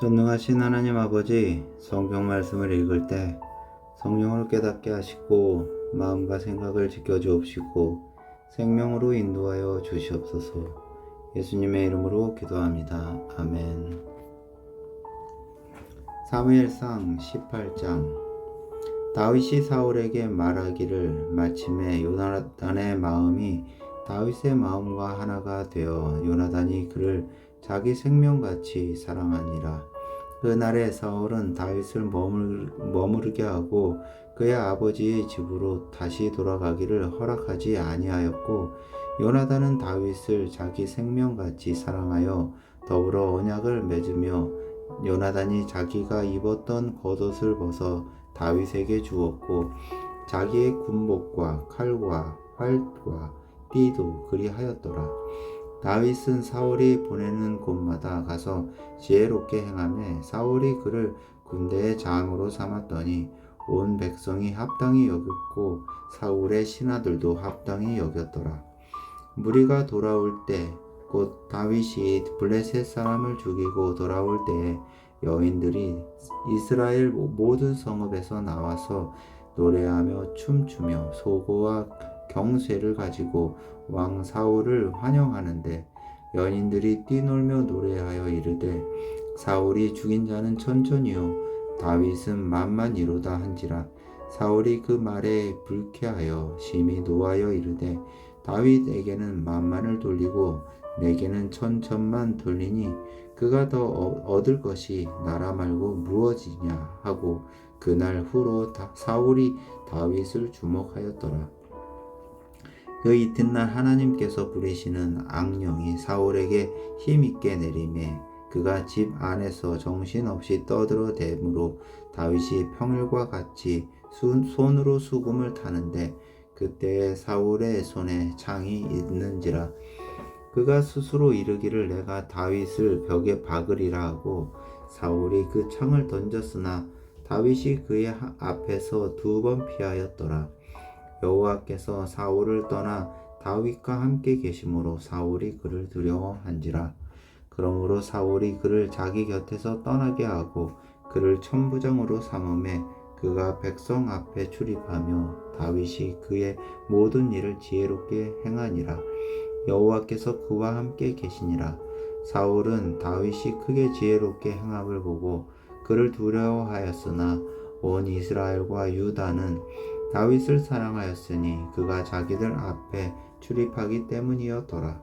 전능하신 하나님 아버지, 성경 말씀을 읽을 때 성령을 깨닫게 하시고 마음과 생각을 지켜주옵시고 생명으로 인도하여 주시옵소서. 예수님의 이름으로 기도합니다. 아멘. 사무엘상 18장. 다윗이 사울에게 말하기를 마침에 요나단의 마음이 다윗의 마음과 하나가 되어 요나단이 그를 자기 생명같이 사랑하니라. 그날에 사울은 다윗을 머무르게 하고 그의 아버지의 집으로 다시 돌아가기를 허락하지 아니하였고, 요나단은 다윗을 자기 생명같이 사랑하여 더불어 언약을 맺으며 요나단이 자기가 입었던 겉옷을 벗어 다윗에게 주었고, 자기의 군복과 칼과 활과 띠도 그리하였더라. 다윗은 사울이 보내는 곳마다 가서 지혜롭게 행하며 사울이 그를 군대의 장으로 삼았더니 온 백성이 합당히 여겼고 사울의 신하들도 합당히 여겼더라. 무리가 돌아올 때 곧 다윗이 블레셋 사람을 죽이고 돌아올 때에 여인들이 이스라엘 모든 성읍에서 나와서 노래하며 춤추며 소고와 경쇠를 가지고 왕 사울을 환영하는데, 연인들이 뛰놀며 노래하여 이르되 사울이 죽인 자는 천천히요 다윗은 만만이로다 한지라. 사울이 그 말에 불쾌하여 심히 노하여 이르되 다윗에게는 만만을 돌리고 내게는 천천만 돌리니 그가 더 얻을 것이 나라 말고 무엇이냐 하고 그날 후로 사울이 다윗을 주목하였더라. 그 이튿날 하나님께서 부리시는 악령이 사울에게 힘있게 내리매 그가 집 안에서 정신없이 떠들어대므로 다윗이 평일과 같이 손으로 수금을 타는데 그때에 사울의 손에 창이 있는지라. 그가 스스로 이르기를 내가 다윗을 벽에 박으리라 하고 사울이 그 창을 던졌으나 다윗이 그의 앞에서 2번 피하였더라. 여호와께서 사울을 떠나 다윗과 함께 계심으로 사울이 그를 두려워한지라. 그러므로 사울이 그를 자기 곁에서 떠나게 하고 그를 천부장으로 삼음에 그가 백성 앞에 출입하며 다윗이 그의 모든 일을 지혜롭게 행하니라. 여호와께서 그와 함께 계시니라. 사울은 다윗이 크게 지혜롭게 행함을 보고 그를 두려워하였으나 온 이스라엘과 유다는 다윗을 사랑하였으니 그가 자기들 앞에 출입하기 때문이었더라.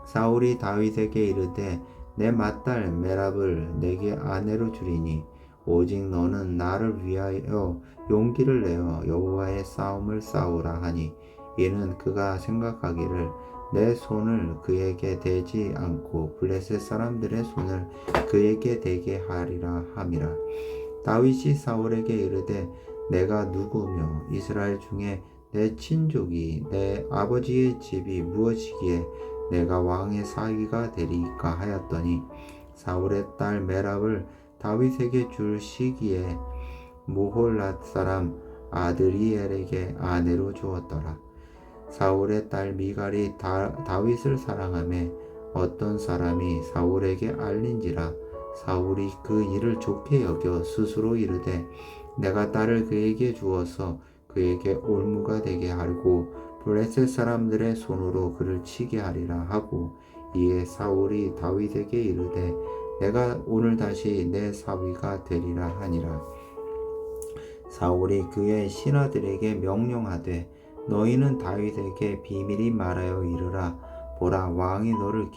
사울이 다윗에게 이르되 내 맏딸 메랍을 내게 아내로 주리니 오직 너는 나를 위하여 용기를 내어 여호와의 싸움을 싸우라 하니, 이는 그가 생각하기를 내 손을 그에게 대지 않고 블레셋 사람들의 손을 그에게 대게 하리라 함이라. 다윗이 사울에게 이르되 내가 누구며 이스라엘 중에 내 친족이 내 아버지의 집이 무엇이기에 내가 왕의 사위가 되리까 하였더니, 사울의 딸 메랍을 다윗에게 줄 시기에 모홀랏 사람 아드리엘에게 아내로 주었더라. 사울의 딸 미갈이 다윗을 사랑하며 어떤 사람이 사울에게 알린지라. 사울이 그 일을 좋게 여겨 스스로 이르되 내가 딸을 그에게 주어서 그에게 올무가 되게 하고 블레셋 사람들의 손으로 그를 치게 하리라 하고, 이에 사울이 다윗에게 이르되 내가 오늘 다시 내 사위가 되리라 하니라. 사울이 그의 신하들에게 명령하되 너희는 다윗에게 비밀히 말하여 이르라. 보라, 왕이 너를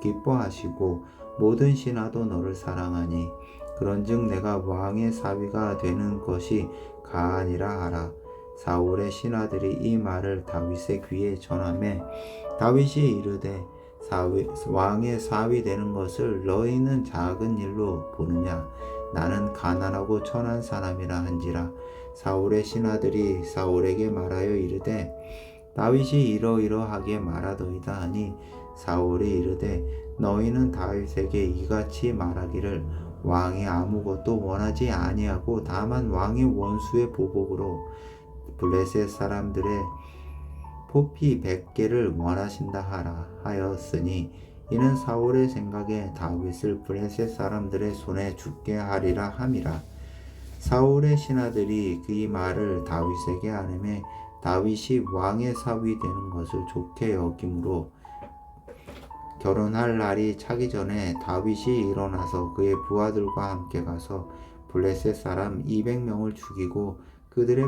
기뻐하시고 모든 신하도 너를 사랑하니 그런즉 내가 왕의 사위가 되는 것이 가아니라 하라. 사울의 신하들이 이 말을 다윗의 귀에 전하매 다윗이 이르되 왕의 사위 되는 것을 너희는 작은 일로 보느냐? 나는 가난하고 천한 사람이라 한지라. 사울의 신하들이 사울에게 말하여 이르되 다윗이 이러이러하게 말하더이다 하니, 사울이 이르되 너희는 다윗에게 이같이 말하기를 왕이 아무것도 원하지 아니하고 다만 왕의 원수의 보복으로 블레셋 사람들의 포피 100개를 원하신다 하라 하였으니, 이는 사울의 생각에 다윗을 블레셋 사람들의 손에 죽게 하리라 함이라. 사울의 신하들이 그 말을 다윗에게 아뢰매 다윗이 왕의 사위 되는 것을 좋게 여김으로 결혼할 날이 차기 전에 다윗이 일어나서 그의 부하들과 함께 가서 블레셋 사람 200명을 죽이고 그들의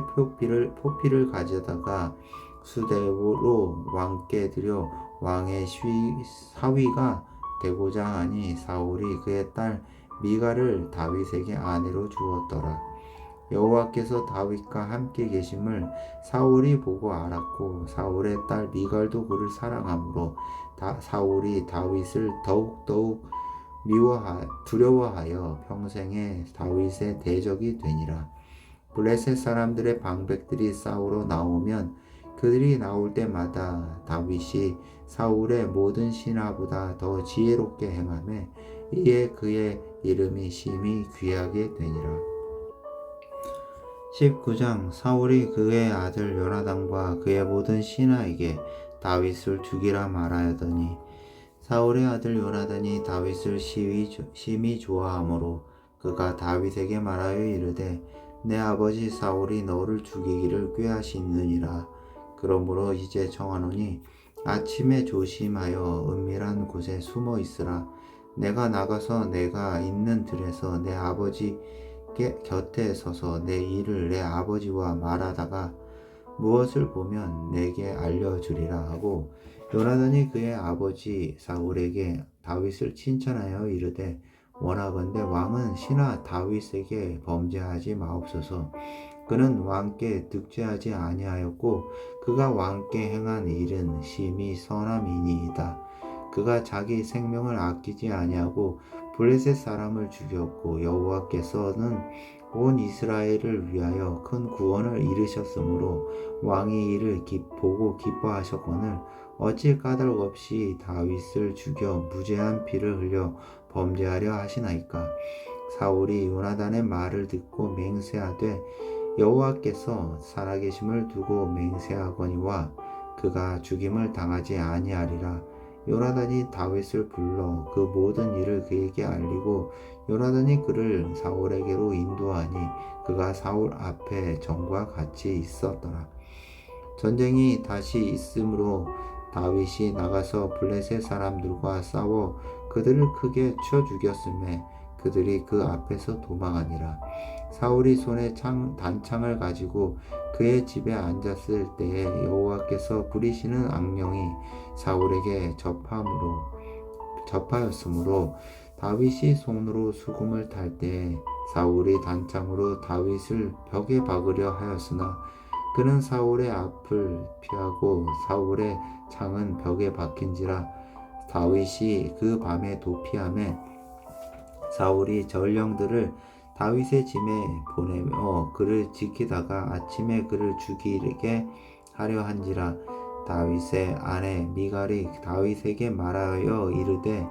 포피를 가져다가 수대로 왕께 드려 왕의 사위가 되고자 하니 사울이 그의 딸 미갈을 다윗에게 아내로 주었더라. 여호와께서 다윗과 함께 계심을 사울이 보고 알았고 사울의 딸 미갈도 그를 사랑하므로 사울이 다윗을 더욱더욱 두려워하여 평생에 다윗의 대적이 되니라. 블레셋 사람들의 방백들이 싸우러 나오면 그들이 나올 때마다 다윗이 사울의 모든 신하보다 더 지혜롭게 행하며 이에 그의 이름이 심히 귀하게 되니라. 19장. 사울이 그의 아들 요나단과 그의 모든 신하에게 다윗을 죽이라 말하였더니 사울의 아들 요나단이 다윗을 심히 좋아하므로 그가 다윗에게 말하여 이르되 내 아버지 사울이 너를 죽이기를 꾀하시느니라. 그러므로 이제 정하노니 아침에 조심하여 은밀한 곳에 숨어 있으라. 내가 나가서 내가 있는 들에서 내 아버지 곁에 서서 내 일을 내 아버지와 말하다가 무엇을 보면 내게 알려주리라 하고 요나단이 그의 아버지 사울에게 다윗을 칭찬하여 이르되 원하건대 왕은 신하 다윗에게 범죄하지 마옵소서. 그는 왕께 득죄하지 아니하였고 그가 왕께 행한 일은 심히 선함이니이다. 그가 자기 생명을 아끼지 아니하고 블레셋 사람을 죽였고 여호와께서는 온 이스라엘을 위하여 큰 구원을 이루셨으므로 왕이 이를 보고 기뻐하셨거늘 어찌 까닭 없이 다윗을 죽여 무죄한 피를 흘려 범죄하려 하시나이까. 사울이 요나단의 말을 듣고 맹세하되 여호와께서 살아계심을 두고 맹세하거니와 그가 죽임을 당하지 아니하리라. 요나단이 다윗을 불러 그 모든 일을 그에게 알리고 요나단이 그를 사울에게로 인도하니 그가 사울 앞에 전과 같이 있었더라. 전쟁이 다시 있으므로 다윗이 나가서 블레셋 사람들과 싸워 그들을 크게 쳐 죽였음에 그들이 그 앞에서 도망하니라. 사울이 손에 단창을 가지고 그의 집에 앉았을 때에 여호와께서 부리시는 악령이 사울에게 접하였으므로 다윗이 손으로 수금을 탈 때에 사울이 단창으로 다윗을 벽에 박으려 하였으나 그는 사울의 앞을 피하고 사울의 창은 벽에 박힌지라. 다윗이 그 밤에 도피하매 사울이 전령들을 다윗의 집에 보내며 그를 지키다가 아침에 그를 죽이게 하려 한지라. 다윗의 아내 미갈이 다윗에게 말하여 이르되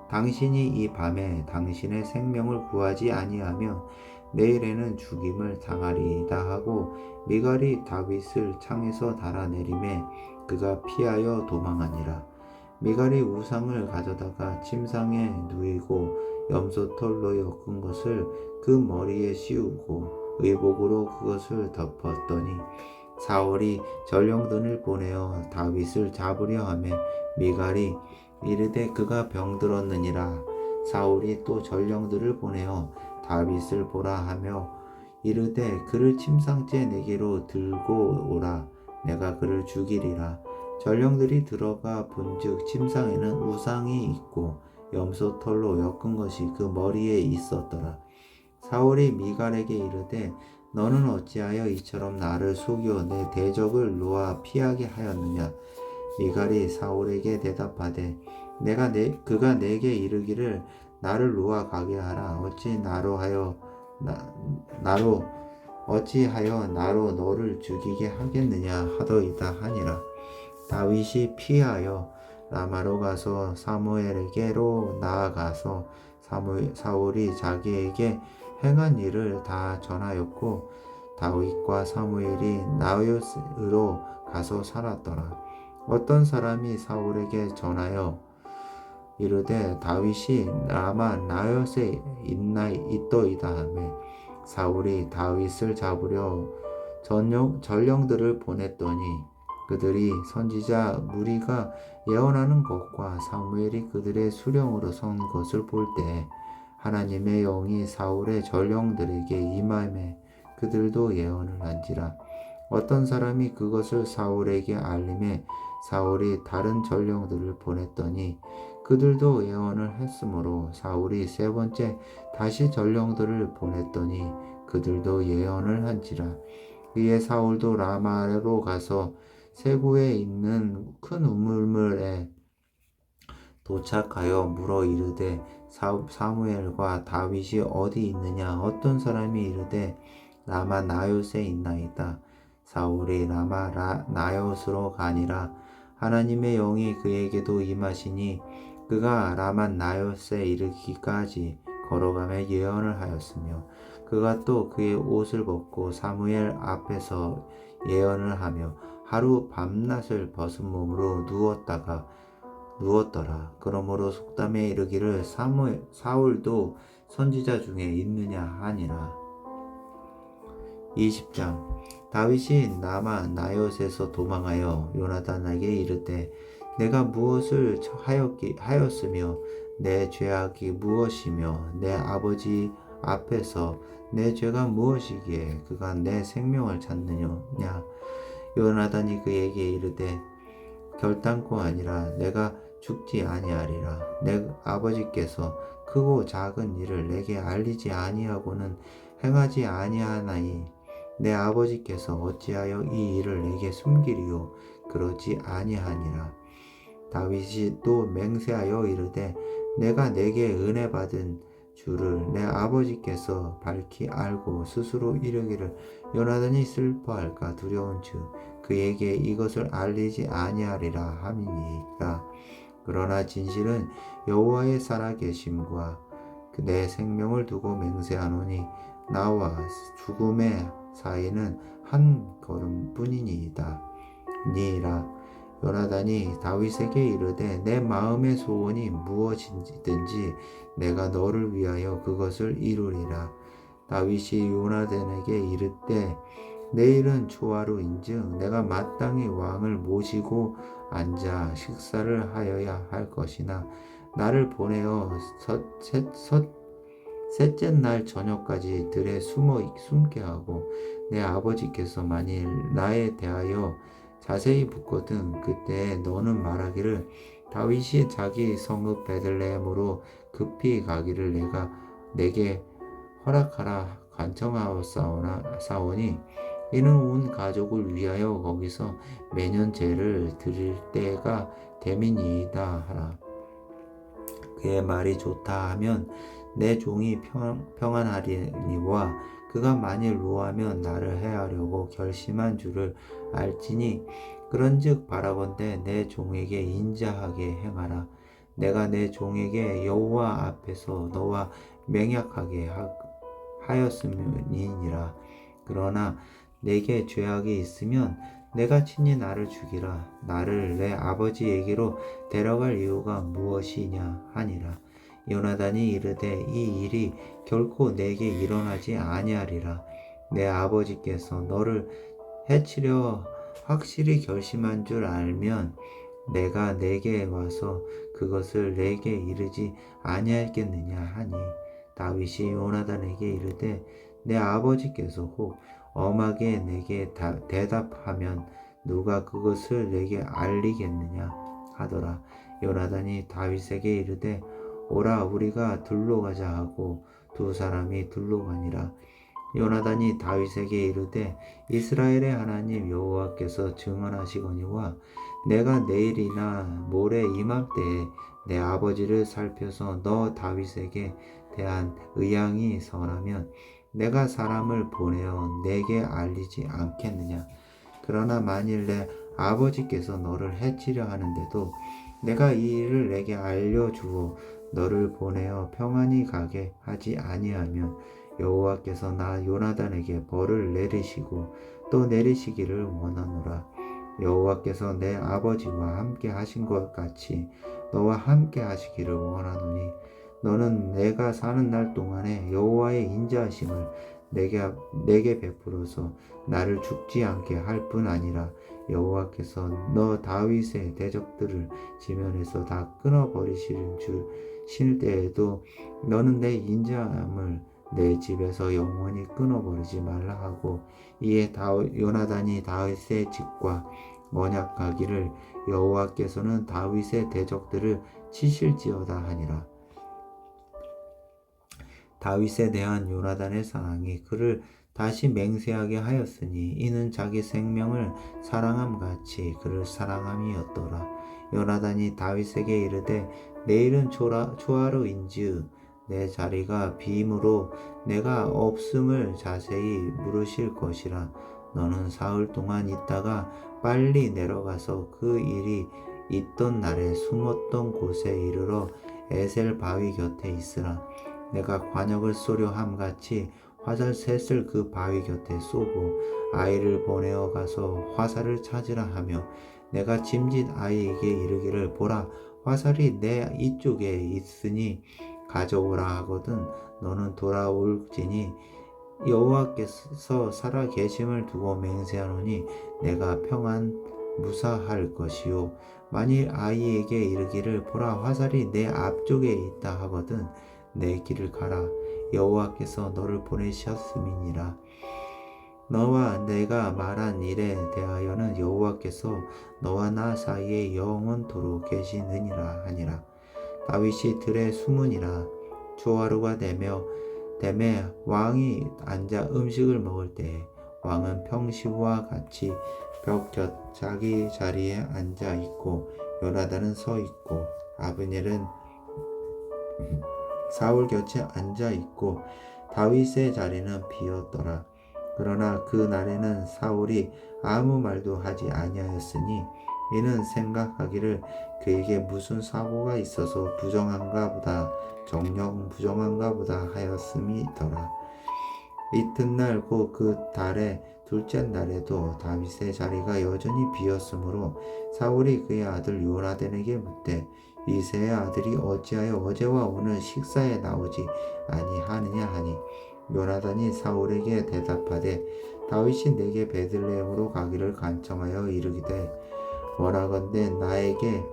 당신이 이 밤에 당신의 생명을 구하지 아니하면 내일에는 죽임을 당하리이다 하고 미갈이 다윗을 창에서 달아내리매 그가 피하여 도망하니라. 미갈이 우상을 가져다가 침상에 누이고 염소털로 엮은 것을 그 머리에 씌우고 의복으로 그것을 덮었더니 사울이 전령들을 보내어 다윗을 잡으려 하매 미갈이 이르되 그가 병들었느니라. 사울이 또 전령들을 보내어 다윗을 보라 하며 이르되 그를 침상째 내게로 들고 오라. 내가 그를 죽이리라. 전령들이 들어가 본즉 침상에는 우상이 있고 염소털로 엮은 것이 그 머리에 있었더라. 사울이 미갈에게 이르되 너는 어찌하여 이처럼 나를 속여 내 대적을 놓아 피하게 하였느냐. 미갈이 사울에게 대답하되 그가 내게 이르기를 나를 놓아 가게 하라. 어찌하여 나로 너를 죽이게 하겠느냐 하더이다 하니라. 다윗이 피하여 라마로 가서 사무엘에게로 나아가서 사울이 자기에게 행한 일을 다 전하였고 다윗과 사무엘이 나요스로 가서 살았더라. 어떤 사람이 사울에게 전하여 이르되 다윗이 라마 나엿에 있더이다 하매 사울이 다윗을 잡으려 전령들을 보냈더니 그들이 선지자 무리가 예언하는 것과 사무엘이 그들의 수령으로 선 것을 볼 때 하나님의 영이 사울의 전령들에게 임함에 그들도 예언을 한지라. 어떤 사람이 그것을 사울에게 알림해 사울이 다른 전령들을 보냈더니 그들도 예언을 했으므로 사울이 세 번째 다시 전령들을 보냈더니 그들도 예언을 한지라. 이에 사울도 라마로 가서 세구에 있는 큰 우물물에 도착하여 물어 이르되 사무엘과 다윗이 어디 있느냐. 어떤 사람이 이르되 라마 나요스에 있나이다. 사울이 라마 나요스로 가니라. 하나님의 영이 그에게도 임하시니 그가 라마 나요스에 이르기까지 걸어가며 예언을 하였으며 그가 또 그의 옷을 벗고 사무엘 앞에서 예언을 하며 하루 밤낮을 벗은 몸으로 누웠더라. 그러므로 속담에 이르기를 사울도 선지자 중에 있느냐 하니라. 20장. 다윗이 라마 나요스에서 도망하여 요나단에게 이르되 내가 무엇을 하였으며 내 죄악이 무엇이며 내 아버지 앞에서 내 죄가 무엇이기에 그가 내 생명을 찾느냐. 요나단이 그에게 이르되 결단코 아니라 내가 죽지 아니하리라. 내 아버지께서 크고 작은 일을 내게 알리지 아니하고는 행하지 아니하나니 내 아버지께서 어찌하여 이 일을 내게 숨기리요. 그러지 아니하니라. 다윗이 또 맹세하여 이르되 내가 내게 은혜 받은 주를 내 아버지께서 밝히 알고 스스로 이르기를 요나단이 슬퍼할까 두려운즉 그에게 이것을 알리지 아니하리라 함이니라. 그러나 진실은 여호와의 살아계심과 내 생명을 두고 맹세하노니 나와 죽음의 사이는 한 걸음뿐이니이다. 니라. 요나단이 다윗에게 이르되 내 마음의 소원이 무엇이든지 내가 너를 위하여 그것을 이루리라. 다윗이 요나단에게 이르되 내일은 초하루인즉 내가 마땅히 왕을 모시고 앉아 식사를 하여야 할 것이나 나를 보내어 셋째 날 저녁까지 들에 숨게 하고 내 아버지께서 만일 나에 대하여 자세히 묻거든 그때 너는 말하기를 다윗이 자기 성읍 베들레헴으로 급히 가기를 내가 내게 허락하라 간청하옵사오니 이는 온 가족을 위하여 거기서 매년 제를 드릴 때가 됨이니이다 하라. 그의 말이 좋다 하면 내 종이 평안하리니와 그가 만일 노하면 나를 해하려고 결심한 줄을 알지니 그런즉 바라건대 내 종에게 인자하게 행하라. 내가 내 종에게 여호와 앞에서 너와 맹약하게 하였음이니라. 그러나 내게 죄악이 있으면 내가 친히 나를 죽이라. 나를 내 아버지에게로 데려갈 이유가 무엇이냐 하니라. 요나단이 이르되 이 일이 결코 내게 일어나지 아니하리라. 내 아버지께서 너를 해치려 확실히 결심한 줄 알면 내가 내게 와서 그것을 내게 이르지 아니하겠느냐 하니 다윗이 요나단에게 이르되 내 아버지께서 혹 엄하게 내게 대답하면 누가 그것을 내게 알리겠느냐 하더라. 요나단이 다윗에게 이르되 오라 우리가 둘러가자 하고 두 사람이 둘러가니라. 요나단이 다윗에게 이르되 이스라엘의 하나님 여호와께서 증언하시거니와 내가 내일이나 모레 이맘때에 내 아버지를 살펴서 너 다윗에게 대한 의향이 선하면 내가 사람을 보내어 내게 알리지 않겠느냐. 그러나 만일 내 아버지께서 너를 해치려 하는데도 내가 이 일을 내게 알려주어 너를 보내어 평안히 가게 하지 아니하면 여호와께서 나 요나단에게 벌을 내리시고 또 내리시기를 원하노라. 여호와께서 내 아버지와 함께 하신 것 같이 너와 함께 하시기를 원하노니 너는 내가 사는 날 동안에 여호와의 인자하심을 내게 베풀어서 나를 죽지 않게 할 뿐 아니라 여호와께서 너 다윗의 대적들을 지면에서 다 끊어버리실 때에도 너는 내 인자함을 내 집에서 영원히 끊어버리지 말라 하고 이에 요나단이 다윗의 집과 언약하기를 여호와께서는 다윗의 대적들을 치실지어다 하니라. 다윗에 대한 요나단의 사랑이 그를 다시 맹세하게 하였으니 이는 자기 생명을 사랑함 같이 그를 사랑함이었더라. 요나단이 다윗에게 이르되 내일은 초하루인즉 내 자리가 비임으로 내가 없음을 자세히 물으실 것이라. 너는 사흘 동안 있다가 빨리 내려가서 그 일이 있던 날에 숨었던 곳에 이르러 에셀 바위 곁에 있으라. 내가 관역을 쏘려 함같이 화살 셋을 그 바위 곁에 쏘고 아이를 보내어 가서 화살을 찾으라 하며 내가 짐짓 아이에게 이르기를 보라 화살이 내 이쪽에 있으니 가져오라 하거든 너는 돌아올지니 여호와께서 살아 계심을 두고 맹세하노니 내가 평안 무사할 것이요 만일 아이에게 이르기를 보라 화살이 내 앞쪽에 있다 하거든 내 길을 가라 여호와께서 너를 보내셨음이니라. 너와 내가 말한 일에 대하여는 여호와께서 너와 나 사이에 영원토록 계시느니라 하니라. 다윗이 들에 숨으니라. 초하루가 되매 왕이 앉아 음식을 먹을 때 왕은 평시와 같이 벽 곁 자기 자리에 앉아 있고 요나단은 서 있고 아브넬은 사울 곁에 앉아 있고 다윗의 자리는 비었더라. 그러나 그 날에는 사울이 아무 말도 하지 아니하였으니 이는 생각하기를 그에게 무슨 사고가 있어서 부정한가 보다 정녕 부정한가 보다 하였음이더라. 이튿날 곧 그 달의 둘째 날에도 다윗의 자리가 여전히 비었으므로 사울이 그의 아들 요나단에게 묻되 이새의 아들이 어찌하여 어제와 오늘 식사에 나오지 아니하느냐 하니 요나단이 사울에게 대답하되 다윗이 내게 베들레헴으로 가기를 간청하여 이르기되 원하건대 나에게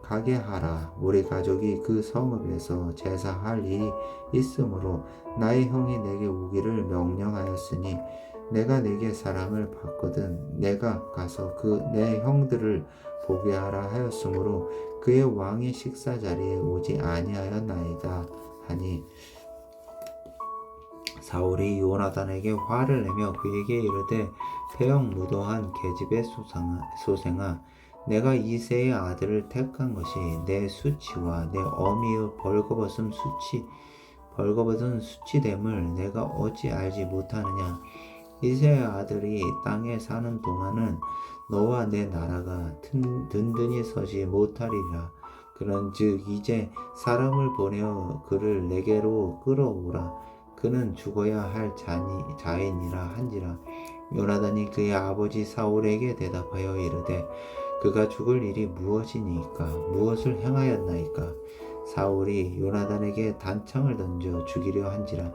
가게 하라. 우리 가족이 그 성읍에서 제사할 일이 있으므로 나의 형이 내게 오기를 명령하였으니 내가 내게 사람을 받거든 내가 가서 그 내 형들을 보게 하라 하였으므로 그의 왕의 식사 자리에 오지 아니하였나이다 하니 사울이 요나단에게 화를 내며 그에게 이르되 패역무도한 계집의 소생아 내가 이새의 아들을 택한 것이 내 수치와 내 어미의 벌거벗은 수치됨을 내가 어찌 알지 못하느냐 이새의 아들이 땅에 사는 동안은 너와 내 나라가 든든히 서지 못하리라. 그런즉 이제 사람을 보내어 그를 내게로 끌어오라. 그는 죽어야 할 자인이라 한지라. 요나단이 그의 아버지 사울에게 대답하여 이르되 그가 죽을 일이 무엇이니까 무엇을 행하였나이까. 사울이 요나단에게 단창을 던져 죽이려 한지라.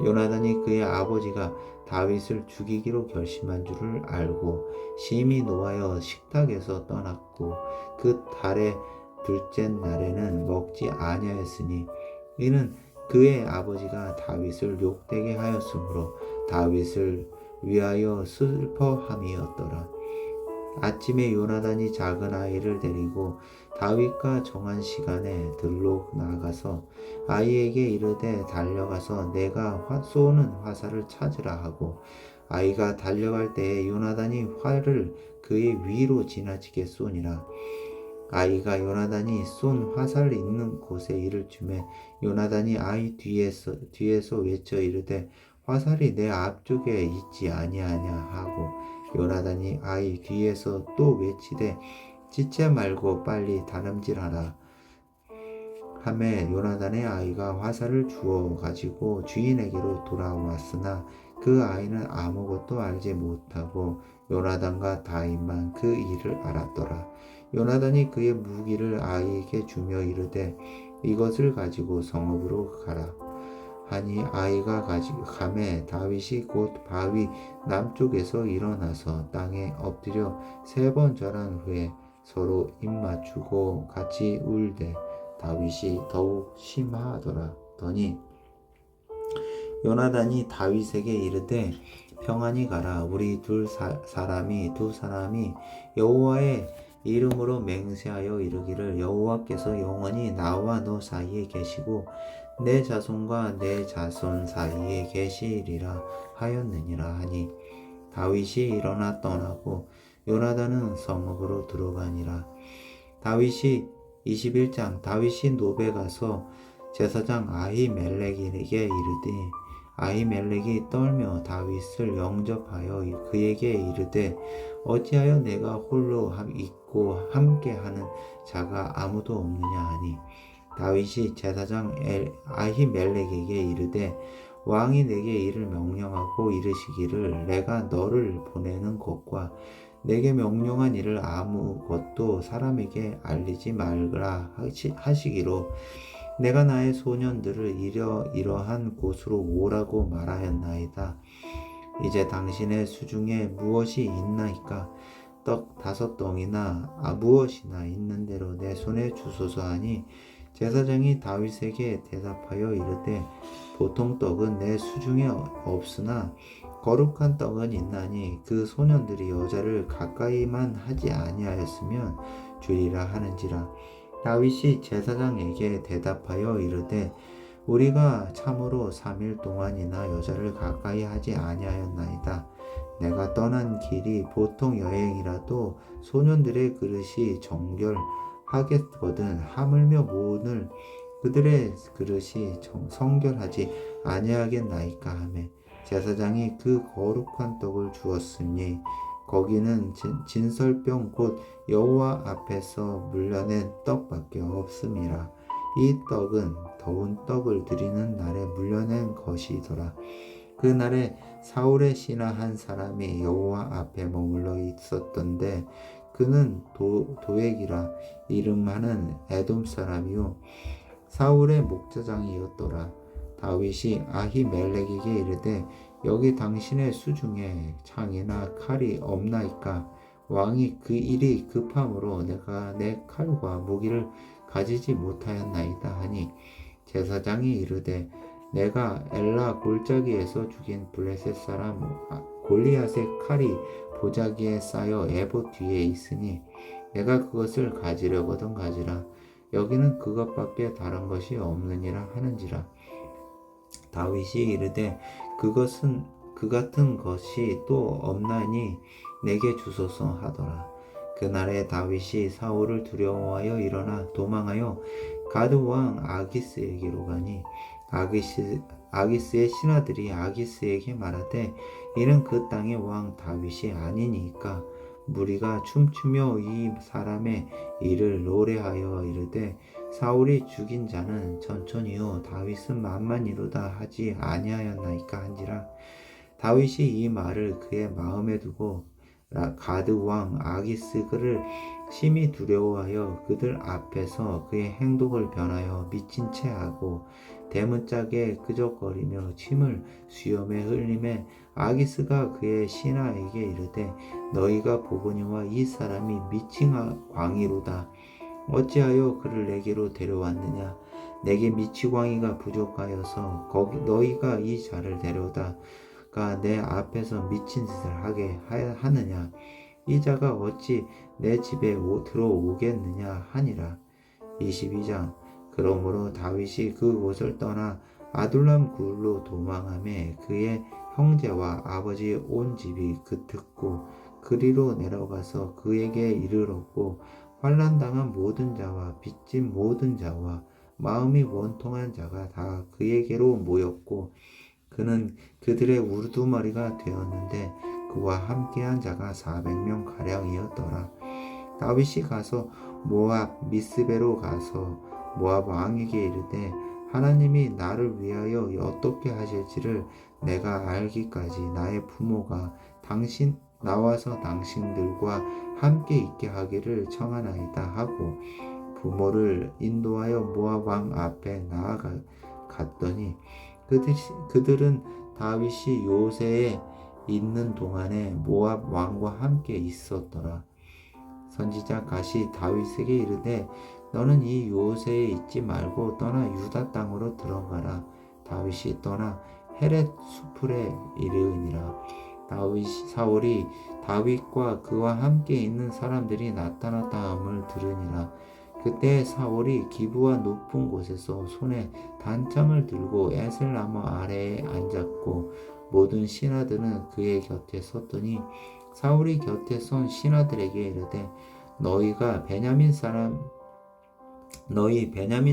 요나단이 그의 아버지가 다윗을 죽이기로 결심한 줄을 알고 심히 노하여 식탁에서 떠났고 그 달의 둘째 날에는 먹지 아니하였으니 이는 그의 아버지가 다윗을 욕되게 하였으므로 다윗을 위하여 슬퍼함이었더라. 아침에 요나단이 작은 아이를 데리고 다윗과 정한 시간에 들로 나가서 아이에게 이르되 달려가서 내가 쏘는 화살을 찾으라 하고 아이가 달려갈 때에 요나단이 활을 그의 위로 지나치게 쏘니라. 아이가 요나단이 쏜 화살 있는 곳에 이를 쯤에 요나단이 아이 뒤에서 외쳐 이르되 화살이 내 앞쪽에 있지 아니하냐 하고 요나단이 아이 뒤에서 또 외치되 짖지 말고 빨리 다름질하라 하매 요나단의 아이가 화살을 주워 가지고 주인에게로 돌아왔으나 그 아이는 아무것도 알지 못하고 요나단과 다윗만 그 일을 알았더라. 요나단이 그의 무기를 아이에게 주며 이르되 이것을 가지고 성읍으로 가라 하니 아이가 가매 다윗이 곧 바위 남쪽에서 일어나서 땅에 엎드려 3번 절한 후에 서로 입맞추고 같이 울되 다윗이 더욱 심하더라. 더니 요나단이 다윗에게 이르되 평안히 가라. 우리 두 사람이 여호와의 이름으로 맹세하여 이르기를 여호와께서 영원히 나와 너 사이에 계시고 내 자손과 내 자손 사이에 계시리라 하였느니라 하니 다윗이 일어나 떠나고 요나단은 성읍으로 들어가니라. 다윗이 21장 다윗이 노베 가서 제사장 아히멜렉에게 이르되 아히멜렉이 떨며 다윗을 영접하여 그에게 이르되 어찌하여 내가 홀로 있고 함께하는 자가 아무도 없느냐 하니 다윗이 제사장 아히멜렉에게 이르되 왕이 내게 이를 명령하고 이르시기를 내가 너를 보내는 것과 내게 명령한 일을 아무것도 사람에게 알리지 말라 하시기로 내가 나의 소년들을 이러한 곳으로 오라고 말하였나이다. 이제 당신의 수중에 무엇이 있나이까? 떡 5덩이나 무엇이나 있는 대로 내 손에 주소서 하니 제사장이 다윗에게 대답하여 이르되 보통 떡은 내 수중에 없으나 거룩한 떡은 있나니 그 소년들이 여자를 가까이만 하지 아니하였으면 주리라 하는지라. 다윗이 제사장에게 대답하여 이르되 우리가 참으로 3일 동안이나 여자를 가까이 하지 아니하였나이다. 내가 떠난 길이 보통 여행이라도 소년들의 그릇이 정결하겠거든 하물며 오늘 그들의 그릇이 성결하지 아니하겠나이까 하매 제사장이 그 거룩한 떡을 주었으니 거기는 진설병 곧 여호와 앞에서 물려낸 떡밖에 없음이라. 이 떡은 더운 떡을 드리는 날에 물려낸 것이더라. 그 날에 사울의 신하 한 사람이 여호와 앞에 머물러 있었던데 그는 도액이라 이름하는 에돔 사람이요 사울의 목자장이었더라. 다윗이 아히멜렉에게 이르되 여기 당신의 수중에 창이나 칼이 없나이까? 왕이 그 일이 급함으로 내가 내 칼과 무기를 가지지 못하였나이다 하니 제사장이 이르되 내가 엘라 골짜기에서 죽인 블레셋 사람 골리앗의 칼이 보자기에 쌓여 에봇 뒤에 있으니 내가 그것을 가지려거든 가지라. 여기는 그것밖에 다른 것이 없느니라 하는지라. 다윗이 이르되 그 같은 것이 또 없나니 내게 주소서 하더라. 그날에 다윗이 사울을 두려워하여 일어나 도망하여 가드 왕 아기스에게로 가니 아기스의 신하들이 아기스에게 말하되 이는 그 땅의 왕 다윗이 아니니까 무리가 춤추며 이 사람의 일을 노래하여 이르되 사울이 죽인 자는 천천히요 다윗은 만만이로다 하지 아니하였나이까 한지라. 다윗이 이 말을 그의 마음에 두고 가드 왕 아기스 그를 심히 두려워하여 그들 앞에서 그의 행동을 변하여 미친 채 하고 대문짝에 끄적거리며 침을 수염에 흘리매 아기스가 그의 신하에게 이르되 너희가 보거니와 이 사람이 미친 광이로다. 어찌하여 그를 내게로 데려왔느냐? 내게 미치광이가 부족하여서 너희가 이 자를 데려다가 내 앞에서 미친 짓을 하게 하느냐? 이 자가 어찌 내 집에 들어오겠느냐 하니라. 22장 그러므로 다윗이 그 곳을 떠나 아둘람 굴로 도망하매 그의 형제와 아버지 온 집이 듣고 그리로 내려가서 그에게 이르렀고 환난당한 모든 자와 빚진 모든 자와 마음이 원통한 자가 다 그에게로 모였고 그는 그들의 우두머리가 되었는데 그와 함께한 자가 400명 가량이었더라. 다윗이 가서 모압 미스베로 가서 모압 왕에게 이르되 하나님이 나를 위하여 어떻게 하실지를 내가 알기까지 나의 부모가 나와서 당신들과 함께 있게 하기를 청하나이다 하고 부모를 인도하여 모압 왕 앞에 나아갔더니 그들은 다윗이 요새에 있는 동안에 모압 왕과 함께 있었더라. 선지자 갓이 다윗에게 이르되 너는 이 요새에 있지 말고 떠나 유다 땅으로 들어가라. 다윗이 떠나 헤렛 수풀에 이르니라. 사울이 다윗과 그와 함께 있는 사람들이 나타났다함을 들으니라. 그때 사울이 기브와 높은 곳에서 손에 단창을 들고 에셀나무 아래에 앉았고 모든 신하들은 그의 곁에 섰더니 사울이 곁에 선 신하들에게 이르되 너희 베냐민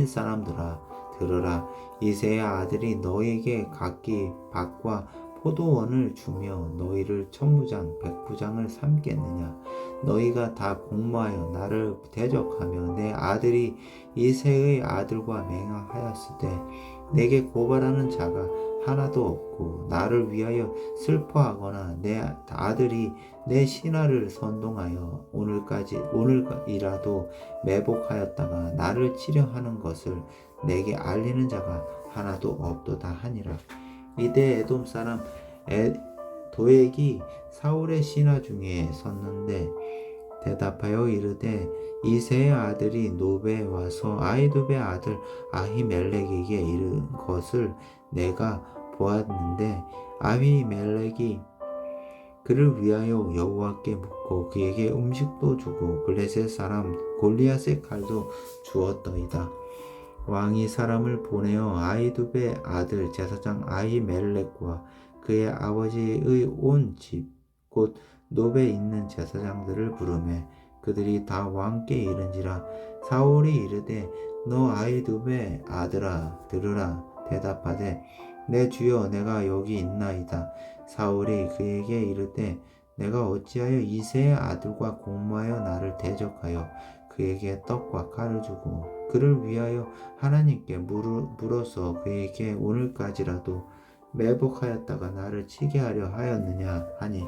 사람들아 들으라. 이새의 아들이 너희에게 각기 밭과 포도원을 주며 너희를 천부장 백부장을 삼겠느냐. 너희가 다 공모하여 나를 대적하며 내 아들이 이새의 아들과 맹하였으되 내게 고발하는 자가 하나도 없고 나를 위하여 슬퍼하거나 내 아들이 내 신하를 선동하여 오늘이라도 매복하였다가 나를 치려 하는 것을 내게 알리는 자가 하나도 없도다 하니라. 이때 에돔 사람 도액이 사울의 신하 중에 섰는데 대답하여 이르되 이새의 아들이 노베에 와서 아히두베의 아들 아히멜렉에게 이른 것을 내가 보았는데 아히멜렉이 그를 위하여 여호와께 묻고 그에게 음식도 주고 블레셋 사람 골리앗의 칼도 주었더이다. 왕이 사람을 보내어 아히두베의 아들 제사장 아히멜렉과 그의 아버지의 온 집 곧 노베에 있는 제사장들을 부르매 그들이 다 왕께 이른지라. 사울이 이르되 너 아히두베의 아들아 들으라. 대답하되 내 주여 내가 여기 있나이다. 사울이 그에게 이르되 내가 어찌하여 이새의 아들과 공모하여 나를 대적하여 그에게 떡과 칼을 주고 그를 위하여 하나님께 물어서 그에게 오늘까지라도 매복하였다가 나를 치게 하려 하였느냐 하니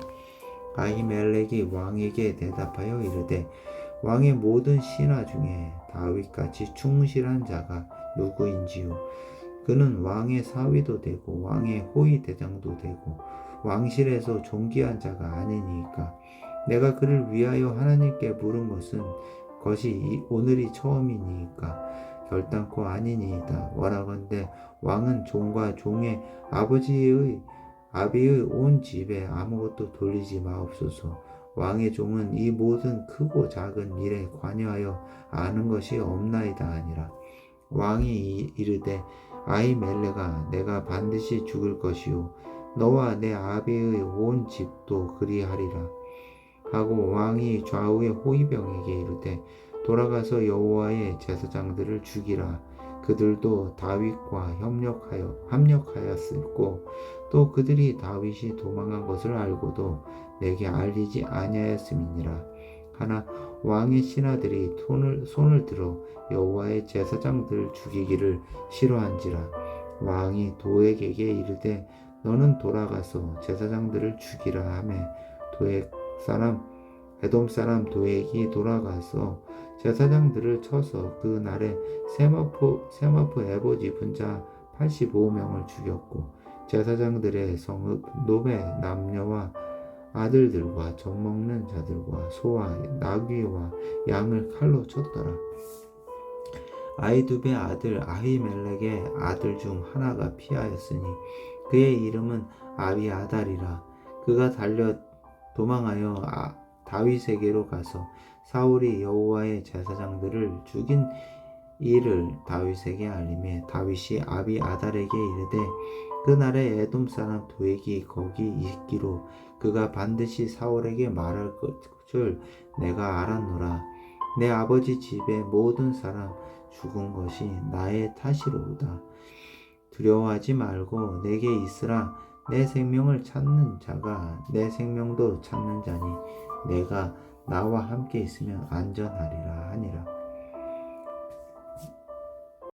아히멜렉이 왕에게 대답하여 이르되 왕의 모든 신하 중에 다윗같이 충실한 자가 누구인지요. 그는 왕의 사위도 되고 왕의 호위 대장도 되고 왕실에서 존귀한 자가 아니니까. 내가 그를 위하여 하나님께 물은 것이 오늘이 처음이니까 결단코 아니니이다. 원하건대 왕은 종과 종의 아비의 온 집에 아무것도 돌리지 마옵소서. 왕의 종은 이 모든 크고 작은 일에 관여하여 아는 것이 없나이다 하니라. 왕이 이르되 아히멜렉아 내가 반드시 죽을 것이요 너와 내 아비의 온 집도 그리하리라 하고 왕이 좌우의 호위병에게 이르되 돌아가서 여호와의 제사장들을 죽이라. 그들도 다윗과 합력하였고 또 그들이 다윗이 도망한 것을 알고도 내게 알리지 아니하였음이니라. 하나 왕의 신하들이 손을 들어 여호와의 제사장들을 죽이기를 싫어한지라. 왕이 도액에게 이르되 너는 돌아가서 제사장들을 죽이라 하매 에돔 사람 도액이 돌아가서 제사장들을 쳐서 그 날에 세마포 에봇 입은 자 85명을 죽였고 제사장들의 성읍 노베 남녀와 아들들과 젖먹는 자들과 소와 나귀와 양을 칼로 쳤더라. 아히두베 아들 아히멜렉의 아들 중 하나가 피하였으니 그의 이름은 아비아달이라. 그가 달려 도망하여 다윗에게로 가서 사울이 여호와의 제사장들을 죽인 이를 다윗에게 알리매 다윗이 아비아달에게 이르되 그날에 에돔 사람 도액이 거기 있기로 그가 반드시 사울에게 말할 것을 내가 알았노라. 내 아버지 집의 모든 사람 죽은 것이 나의 탓이로우다. 두려워하지 말고 내게 있으라. 내 생명을 찾는 자가 내 생명도 찾는 자니 내가 나와 함께 있으면 안전하리라 하니라.